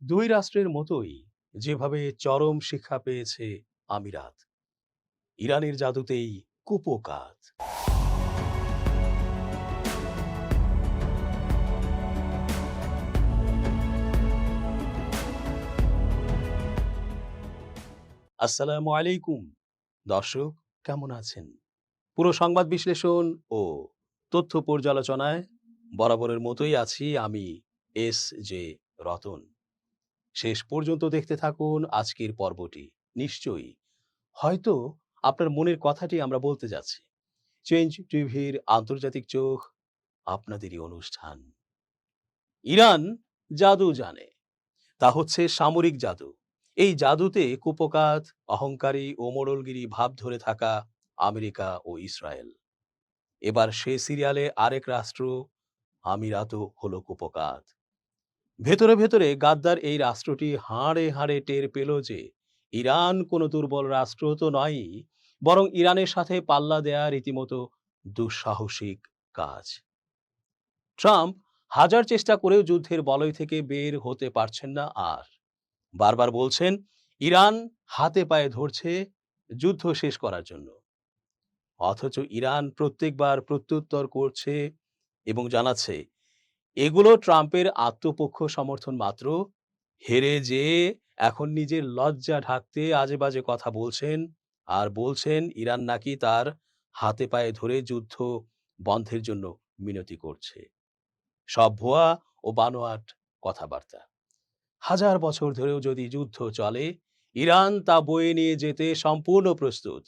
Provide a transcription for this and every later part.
দুই রাষ্ট্রের মতোই যেভাবে চরম শিক্ষা পেয়েছে আমিরাত, ইরানের জাদুতেই কুপোকাত। আসসালামু আলাইকুম দর্শক, কেমন আছেন? পুরো সংবাদ বিশ্লেষণ ও তথ্য পর্যালোচনায় বরাবরের মতোই আছি আমি, এস জে রতন। শেষ পর্যন্ত দেখতে থাকুন আজকের পর্বটি। নিশ্চয়ই হয়তো আপনার মনের কথাটি আমরা বলতে যাচ্ছি। চেঞ্জ টিভির আন্তর্জাতিক চোখ, আপনাদেরই অনুষ্ঠান। ইরান জাদু জানে, তা হচ্ছে সামরিক জাদু। এই জাদুতে কুপকাত, অহংকারী ও মোড়লগিরি ভাব ধরে থাকা আমেরিকা ও ইসরায়েল। এবার সে সিরিয়ালে আরেক রাষ্ট্র, আমিরাতও হলো কুপকাত। ভেতরে ভেতরে গাদ্দার এই রাষ্ট্রটি হাড়ে হাড়ে টের পেল যে ইরান কোনো দুর্বল রাষ্ট্র তো নয়ই, বরং ইরানের সাথে পাল্লা দেয়া রীতিমতো দুঃসাহসিক কাজ। ট্রাম্প হাজার চেষ্টা করেও যুদ্ধের বলয় থেকে বের হতে পারছেন না। আর বারবার বলছেন ইরান হাতে পায়ে ধরছে যুদ্ধ শেষ করার জন্য, অথচ ইরান প্রত্যেকবার প্রত্যুত্তর করছে এবং জানাচ্ছে এগুলো ট্রাম্পের আত্মপক্ষ সমর্থন মাত্র। হেরে যেয়ে এখন নিজের লজ্জা ঢাকতে আজে বাজে কথা বলছেন, আর বলছেন ইরান নাকি তার হাতে পায়ে ধরে যুদ্ধ বন্ধের জন্য মিনতি করছে। সব ভুয়া ও বানোয়াট কথাবার্তা। হাজার বছর ধরেও যদি যুদ্ধ চলে, ইরান তা বয়ে নিয়ে যেতে সম্পূর্ণ প্রস্তুত।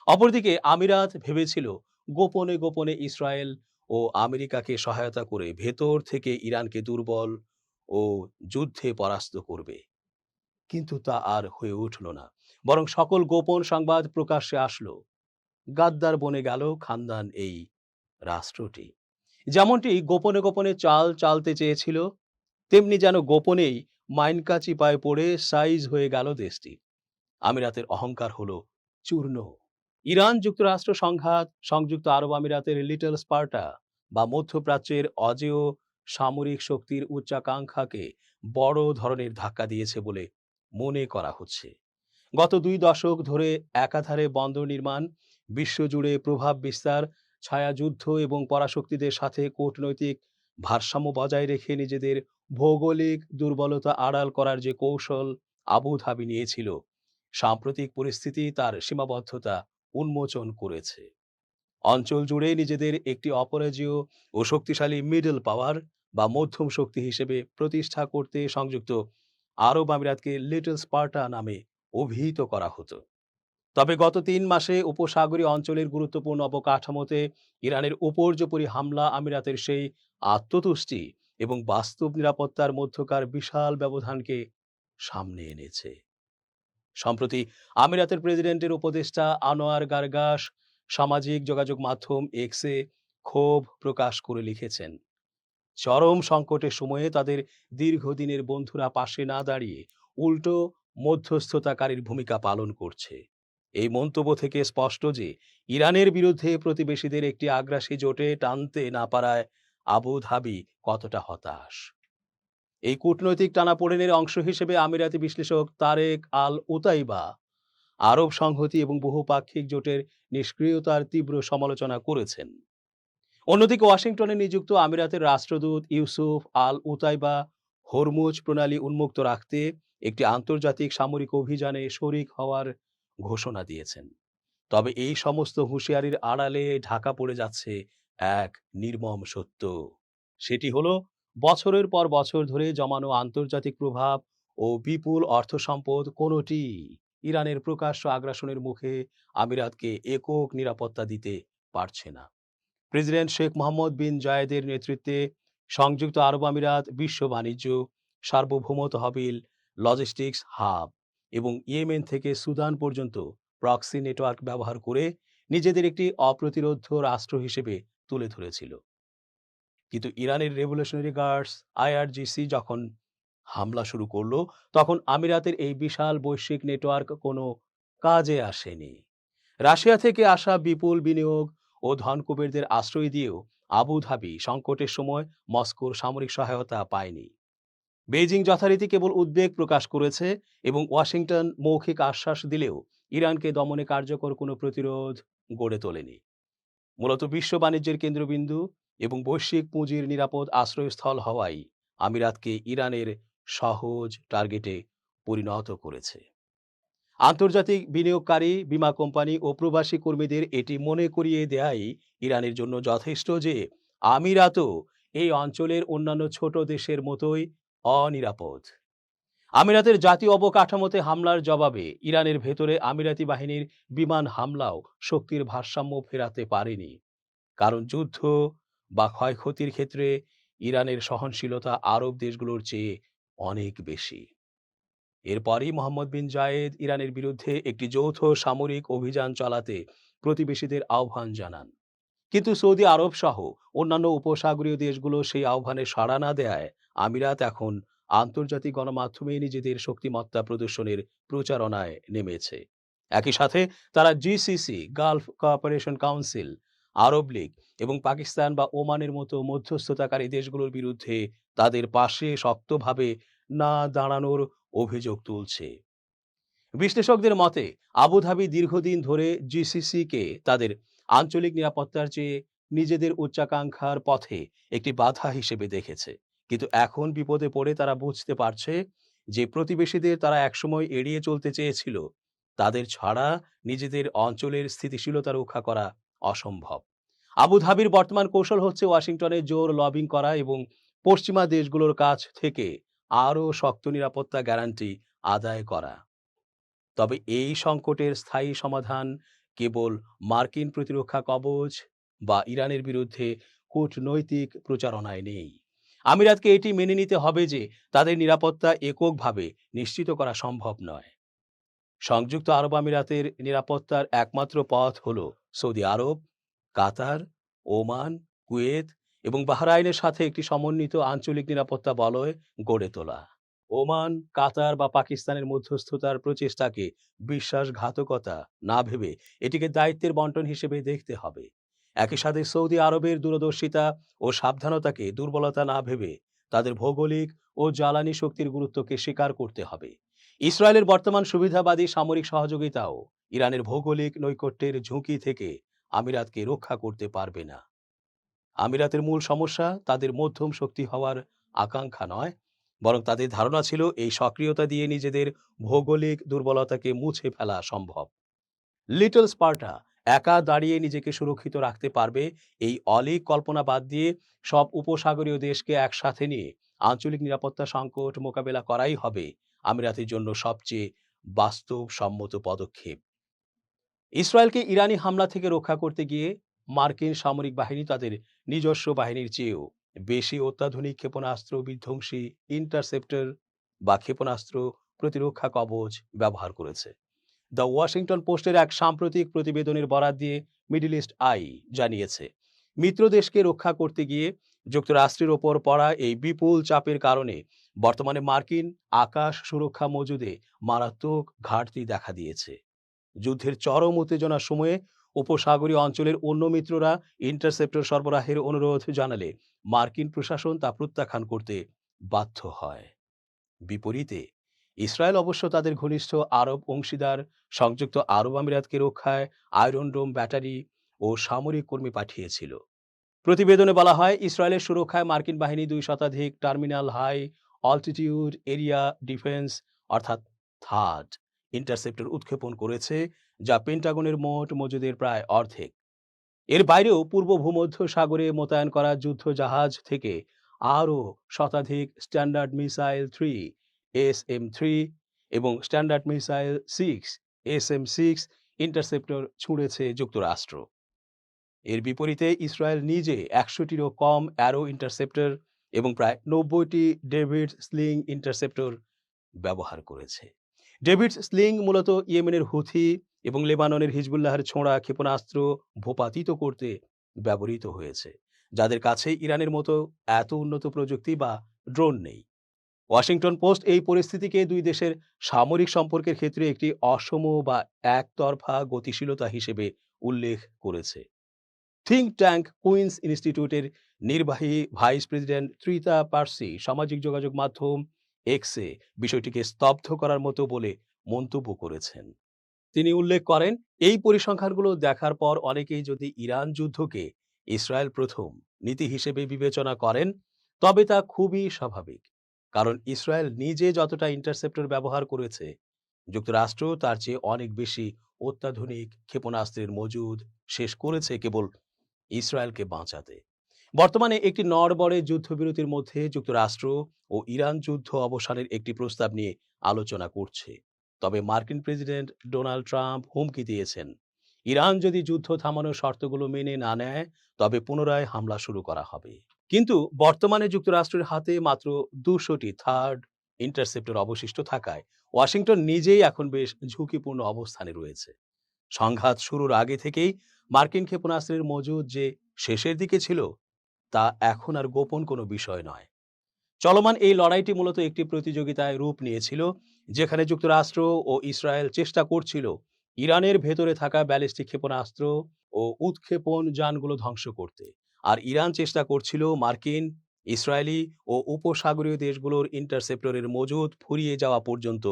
অপরদিকে আমিরাত ভেবেছিল গোপনে গোপনে ইসরায়েল ও আমেরিকাকে সহায়তা করে ভেতর থেকে ইরানকে দুর্বল ও যুদ্ধে পরাস্ত করবে। কিন্তু তা আর হয়ে উঠল না, বরং সকল গোপন সংবাদ প্রকাশ্যে আসলো। গাদ্দার বনে গেল খানদান এই রাষ্ট্রটি। যেমনটি গোপনে গোপনে চাল চালতে চেয়েছিল, তেমনি যেন গোপনেই মাইনকা চিপায় পড়ে সাইজ হয়ে গেল দেশটি। আমিরাতের অহংকার হলো চূর্ণ। ইরান যুক্তরাষ্ট্র সংঘাত, সংযুক্ত আরব আমিরাতের লিটল স্পার্টা বা মধ্যপ্রাচ্যের অজেয় সামরিক শক্তির উচ্চাকাঙ্ক্ষাকে বড় ধরনের ধাক্কা দিয়েছে বলে মনে করা হচ্ছে। গত 2 দশক ধরে একাধারে বন্দর নির্মাণ, বিশ্বজুড়ে প্রভাব বিস্তার, ছায়াযুদ্ধ এবং পরাশক্তিদের সাথে কূটনৈতিক ভারসাম্য বজায় রেখে নিজেদের ভৌগোলিক দুর্বলতা আড়াল করার যে কৌশল আবুধাবি নিয়েছিল, সাম্প্রতিক পরিস্থিতি তার সীমাবদ্ধতা উন্মোচন করেছে। অঞ্চল জুড়ে নিজেদের একটি অপরাজেয় ও শক্তিশালী মিডল পাওয়ার বা মধ্যম শক্তি হিসেবে প্রতিষ্ঠা করতে সংযুক্ত আরব আমিরাতকে লিটল স্পার্টা নামে অভিহিত করা হতো। তবে গত 3 মাসে উপসাগরীয় অঞ্চলের গুরুত্বপূর্ণ অবকাঠামোতে ইরানের উপর্যুপরি হামলা আমিরাতের সেই আত্মতুষ্টি এবং বাস্তব নিরাপত্তার মধ্যকার বিশাল ব্যবধানকে সামনে এনেছে। সম্প্রতি আমিরাতের প্রেসিডেন্টের উপদেষ্টা আনোয়ার গারগাস সামাজিক যোগাযোগ মাধ্যম এক্সে ক্ষোভ প্রকাশ করে লিখেছেন, চরম সংকটের সময়ে তাদের দীর্ঘদিনের বন্ধুরা পাশে না দাঁড়িয়ে উল্টো মধ্যস্থতাকারীর ভূমিকা পালন করছে। এই মন্তব্য থেকে স্পষ্ট যে ইরানের বিরুদ্ধে প্রতিবেশীদের একটি আগ্রাসী জোটে টানতে না পারায় আবুধাবি কতটা হতাশ। এই কূটনৈতিক টানাপোড়েনের অংশ হিসেবে আমিরাতি বিশ্লেষক তারেক আল উতাইবা আরব সংহতি এবং বহুপাক্ষিক জোটের নিষ্ক্রিয়তার তীব্র সমালোচনা করেছেন। অন্যদিকে ওয়াশিংটনে নিযুক্ত আমিরাতের রাষ্ট্রদূত ইউসুফ আল উতাইবা হরমুজ প্রণালী উন্মুক্ত রাখতে একটি আন্তর্জাতিক সামরিক অভিযানে শরিক হওয়ার ঘোষণা দিয়েছেন। তবে এই সমস্ত হুঁশিয়ারির আড়ালে ঢাকা পড়ে যাচ্ছে এক নির্মম সত্য। সেটি হলো বছরের পর বছর ধরে জমানো আন্তর্জাতিক প্রভাব ও বিপুল অর্থ সম্পদ কোনোটি ইরানের প্রকাশ্য আগ্রাসনের মুখে আমিরাতকে একক নিরাপত্তা দিতে পারছে না। প্রেসিডেন্ট শেখ মোহাম্মদ বিন জায়েদের নেতৃত্বে সংযুক্ত আরব আমিরাত বিশ্ব বাণিজ্য, সার্বভৌম তহবিল, লজিস্টিক্স হাব এবং ইয়েমেন থেকে সুদান পর্যন্ত প্রক্সি নেটওয়ার্ক ব্যবহার করে নিজেদের একটি অপ্রতিরোধ্য রাষ্ট্র হিসেবে তুলে ধরেছিল। কিন্তু ইরানের রেভলিউশনারি গার্ডস আইআরজিসি যখন হামলা শুরু করলো, তখন আমিরাতের এই বিশাল বৈশ্বিক নেটওয়ার্ক কোনো কাজে আসেনি। রাশিয়া থেকে আসা বিপুল বিনিয়োগ ও ধনকুবেরদের আশ্রয় দিয়েও আবুধাবি সংকটের সময় মস্কোর সামরিক সহায়তা পায়নি। বেইজিং যথারীতি কেবল উদ্বেগ প্রকাশ করেছে এবং ওয়াশিংটন মৌখিক আশ্বাস দিলেও ইরানকে দমনে কার্যকর কোনো প্রতিরোধ গড়ে তোলেনি। মূলত বিশ্ব বাণিজ্যের কেন্দ্রবিন্দু এবং বৈশ্বিক পুঁজির নিরাপদ আশ্রয়স্থল হওয়াই আমিরাতকে ইরানের সহজ টার্গেটে পরিণত করেছে। আন্তর্জাতিক বিনিয়োগকারী, বীমা কোম্পানি ও প্রবাসী কর্মীদের এটি মনে করিয়ে দেয়াই ইরানের জন্য যথেষ্ট যে আমিরাতও এই অঞ্চলের অন্যান্য ছোট দেশের মতোই অনিরাপদ। আমিরাতের জাতীয় অবকাঠামোতে হামলার জবাবে ইরানের ভেতরে আমিরাতি বাহিনীর বিমান হামলাও শক্তির ভারসাম্য ফেরাতে পারেনি, কারণ যুদ্ধ বা ক্ষয়ক্ষতির ক্ষেত্রে ইরানের সহনশীলতা আরব দেশগুলোর চেয়ে অনেক বেশি। এরপরই মোহাম্মদ বিন জায়েদ ইরানের বিরুদ্ধে একটি যৌথ সামরিক অভিযান চালাতে প্রতিবেশীদের আহ্বান জানান, কিন্তু সৌদি আরব সহ অন্যান্য উপসাগরীয় দেশগুলো সেই আহ্বানে সাড়া না দেয়ায় আমিরাত এখন আন্তর্জাতিক গণমাধ্যমে নিজেদের শক্তিমত্তা প্রদর্শনের প্রচারণায় নেমেছে। একই সাথে তারা জিসিসি, গালফ কোঅপারেশন কাউন্সিল, আরব লীগ এবং পাকিস্তান বা ওমানের মতো মধ্যস্থতাকারী দেশগুলোর বিরুদ্ধে তাদের পাশে শক্তভাবে না দাঁড়ানোর অভিযোগ তুলছে। বিশ্লেষকদের মতে আবুধাবি দীর্ঘদিন ধরে জিসিসিকে তাদের আঞ্চলিক নিরাপত্তার চেয়ে নিজেদের উচ্চাকাঙ্ক্ষার পথে একটি বাধা হিসেবে দেখেছে, কিন্তু এখন বিপদে পড়ে তারা বুঝতে পারছে যে প্রতিবেশীদের তারা একসময় এড়িয়ে চলতে চেয়েছিল, তাদের ছাড়া নিজেদের অঞ্চলের স্থিতিশীলতা রক্ষা করা অসম্ভব। আবুধাবির বর্তমান কৌশল হচ্ছে ওয়াশিংটনে জোর লবিং করা এবং পশ্চিমা দেশগুলোর কাছ থেকে আরও শক্ত নিরাপত্তা গ্যারান্টি আদায় করা। তবে এই সংকটের স্থায়ী সমাধান কেবল মার্কিন প্রতিরক্ষা কবচ বা ইরানের বিরুদ্ধে কূটনৈতিক প্রচারণায় নেই। আমিরাতকে এটি মেনে নিতে হবে যে তাদের নিরাপত্তা এককভাবে নিশ্চিত করা সম্ভব নয়। সংযুক্ত আরব আমিরাতের নিরাপত্তার একমাত্র পথ হল সৌদি আরব, কাতার, ওমান, কুয়েত এবং বাহরাইনের সাথে একটি সমন্বিত আঞ্চলিক নিরাপত্তা বলয় গড়ে তোলা। ওমান, কাতার বা পাকিস্তানের মধ্যস্থতার প্রচেষ্টাকে বিশ্বাসঘাতকতা না ভেবে এটিকে দায়িত্বের বন্টন হিসেবে দেখতে হবে। একই সাথে সৌদি আরবের দূরদর্শিতা ও সাবধানতাকে দুর্বলতা না ভেবে তাদের ভৌগোলিক ও জ্বালানি শক্তির গুরুত্বকে স্বীকার করতে হবে। ইসরায়েলের বর্তমান সুবিধাবাদী সামরিক সহযোগিতাও ইরানের ভৌগোলিক নৈকট্যের ঝুঁকি থেকে আমিরাতকে রক্ষা করতে পারবে না। আমিরাতের মূল সমস্যা তাদের মধ্যম শক্তি হওয়ার আকাঙ্ক্ষা নয়, বরং তাদের ধারণা ছিল এই সক্রিয়তা দিয়ে নিজেদের ভৌগোলিক দুর্বলতাকে মুছে ফেলা সম্ভব। লিটল স্পার্টা একা দাঁড়িয়ে নিজেকে সুরক্ষিত রাখতে পারবে, এই অলীক কল্পনা বাদ দিয়ে সব উপসাগরীয় দেশকে একসাথে নিয়ে আঞ্চলিক নিরাপত্তা সংকট মোকাবেলা করাই হবে আমিরাতের জন্য সবচেয়ে বাস্তবসম্মত পদক্ষেপ। ইসরায়েলকে ইরানি হামলা থেকে রক্ষা করতে গিয়ে মার্কিন সামরিক বাহিনী তাদের নিজস্ব বাহিনীর চেয়েও বেশি অত্যাধুনিক ক্ষেপণাস্ত্র বিধ্বংসী ইন্টারসেপ্টর বা ক্ষেপণাস্ত্র প্রতিরক্ষা কবচ ব্যবহার করেছে। দ্য ওয়াশিংটন পোস্টের এক সাম্প্রতিক প্রতিবেদনের বরাত দিয়ে মিডল ইস্ট আই জানিয়েছে, মিত্র দেশকে রক্ষা করতে গিয়ে যুক্তরাষ্ট্রের ওপর পড়া এই বিপুল চাপের কারণে বর্তমানে মার্কিন আকাশ সুরক্ষা মজুদে মারাত্মক ঘাটতি দেখা দিয়েছে। যুদ্ধের চরম উত্তেজনার সময়ে উপসাগরীয় অঞ্চলের অন্য মিত্ররা ইন্টারসেপ্টর সরবরাহের অনুরোধ জানালে মার্কিন প্রশাসন তা প্রত্যাখ্যান করতে বাধ্য হয়। বিপরীতে ইসরায়েল অবশ্য তাদের ঘনিষ্ঠ আরব অংশীদার সংযুক্ত আরব আমিরাতকে রক্ষায় আয়রন ডোম ব্যাটারি ও সামরিক কর্মী পাঠিয়েছিল। প্রতিবেদনে বলা হয়, ইসরায়েলের সুরক্ষায় মার্কিন বাহিনী 2 শতাধিক terminal high altitude area defence অর্থাৎ থাড ইন্টারসেপ্টর উৎক্ষেপণ করেছে, যা পেন্টাগনের মোট মজুদের প্রায় অর্ধেক। এর বাইরেও পূর্ব ভূমধ্য সাগরে মোতায়েন করা যুদ্ধ জাহাজ থেকে আরও শতাধিক স্ট্যান্ডার্ড মিসাইল 3 SM-3 এবং স্ট্যান্ডার্ড মিসাইল 6 SM-6 ইন্টারসেপ্টর ছুঁড়েছে যুক্তরাষ্ট্র। এর বিপরীতে ইসরায়েল নিজে 100টিরও কম অ্যারো ইন্টারসেপ্টর এবং প্রায় 90টি ডেভিড স্লিং ইন্টারসেপ্টর ব্যবহার করেছে। ডেভিড স্লিং মূলত ইয়েমেনের হুথি এবং লেবাননের হিজবুল্লাহের ছোঁড়া ক্ষেপণাস্ত্র ভূপাতিত করতে ব্যবহৃত হয়েছে, যাদের কাছে ইরানের মতো এত উন্নত প্রযুক্তি বা ড্রোন নেই। ওয়াশিংটন পোস্ট এই পরিস্থিতিকে দুই দেশের সামরিক সম্পর্কের ক্ষেত্রে একটি অসম বা একতরফা গতিশীলতা হিসেবে উল্লেখ করেছে। থিঙ্ক ট্যাঙ্ক কুইন্স ইনস্টিটিউটের নির্বাহী ভাইস প্রেসিডেন্ট ত্রিতা পার্সি সামাজিক যোগাযোগ মাধ্যম এক্সে বিষয়টিকে স্তব্ধ করার মতো বলে মন্তব্য করেছেন। তিনি উল্লেখ করেন, এই পরিসংখ্যানগুলো দেখার পর অনেকেই যদি ইরান যুদ্ধকে ইসরায়েল প্রথম নীতি হিসেবে বিবেচনা করেন, তবে তা খুবই স্বাভাবিক। কারণ ইসরায়েল নিজে যতটা ইন্টারসেপ্টর ব্যবহার করেছে, যুক্তরাষ্ট্র তার চেয়ে অনেক বেশি অত্যাধুনিক ক্ষেপণাস্ত্রের মজুদ শেষ করেছে কেবল ইসরায়েলকে বাঁচাতে। বর্তমানে একটি নড়বড়ে যুদ্ধবিরতির মধ্যে যুক্তরাষ্ট্র ও ইরান যুদ্ধ অবসানের একটি প্রস্তাব নিয়ে আলোচনা করছে। তবে মার্কিন প্রেসিডেন্ট ডোনাল্ড ট্রাম্প হুমকি দিয়েছেন, ইরান যদি যুদ্ধ থামানোর শর্তগুলো মেনে না নেয়, তবে পুনরায় হামলা শুরু করা হবে। কিন্তু বর্তমানে যুক্তরাষ্ট্রের হাতে মাত্র 200টি থার্ড ইন্টারসেপ্টর অবশিষ্ট থাকায় ওয়াশিংটন নিজেই এখন বেশ ঝুঁকিপূর্ণ অবস্থানে রয়েছে। সংঘাত শুরুর আগে থেকেই মার্কিন ক্ষেপণাস্ত্রের মজুদ যে শেষের দিকে ছিল, তা এখন আর গোপন কোনো বিষয় নয়। চলমান এই লড়াইটি মূলত একটি প্রতিযোগিতায় রূপ নিয়েছিল, যেখানে যুক্তরাষ্ট্র ও ইসরায়েল চেষ্টা করছিল ইরানের ভেতরে থাকা ব্যালিস্টিক ক্ষেপণাস্ত্র ও উৎক্ষেপণ যানগুলো ধ্বংস করতে, আর ইরান চেষ্টা করছিল মার্কিন, ইসরায়েলি ও উপসাগরীয় দেশগুলোর ইন্টারসেপ্টরের মজুদ ফুরিয়ে যাওয়া পর্যন্ত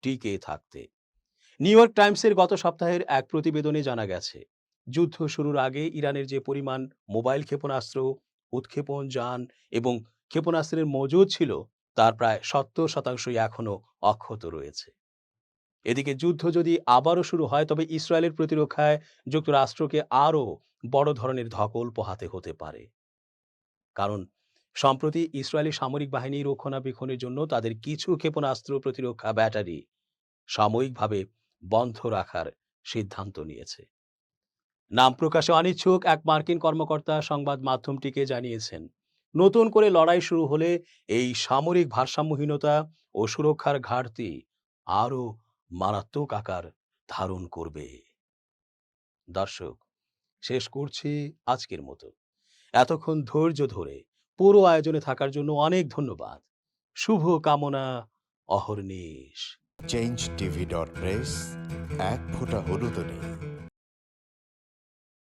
টিকে থাকতে। নিউ ইয়র্ক টাইমসের গত সপ্তাহের এক প্রতিবেদনে জানা গেছে, যুদ্ধ শুরুর আগে ইরানের যে পরিমাণ মোবাইল ক্ষেপণাস্ত্র, উৎক্ষেপণ যান এবং ক্ষেপণাস্ত্রের মজুদ ছিল, তার প্রায় 70% এখনও অক্ষত রয়েছে। এদিকে যুদ্ধ যদি আবারও শুরু হয়, তবে ইসরায়েলের প্রতিরক্ষায় যুক্তরাষ্ট্রকে আরও বড় ধরনের ধকল পোহাতে হতে পারে। কারণ সম্প্রতি ইসরায়েলি সামরিক বাহিনী রক্ষণাবেক্ষণের জন্য তাদের কিছু ক্ষেপণাস্ত্র প্রতিরক্ষা ব্যাটারি সাময়িকভাবে বন্ধ রাখার সিদ্ধান্ত নিয়েছে। নাম প্রকাশে অনিচ্ছুক এক মার্কিন কর্মকর্তা সংবাদ মাধ্যমটিকে জানিয়েছেন, নতুন করে লড়াই শুরু হলে এই সামরিক ভারসাম্যহীনতা ও সুরক্ষার ঘাটতি আরও মারাত্মক আকার ধারণ করবে। দর্শক, শেষ করছি আজকের মতো। এতক্ষণ ধৈর্য ধরে পুরো আয়োজনে থাকার জন্য অনেক ধন্যবাদ। শুভ কামনা অহর্নিশ। চেঞ্জ টিভি.প্রেস, এক ফোঁটা হলুদও নেই।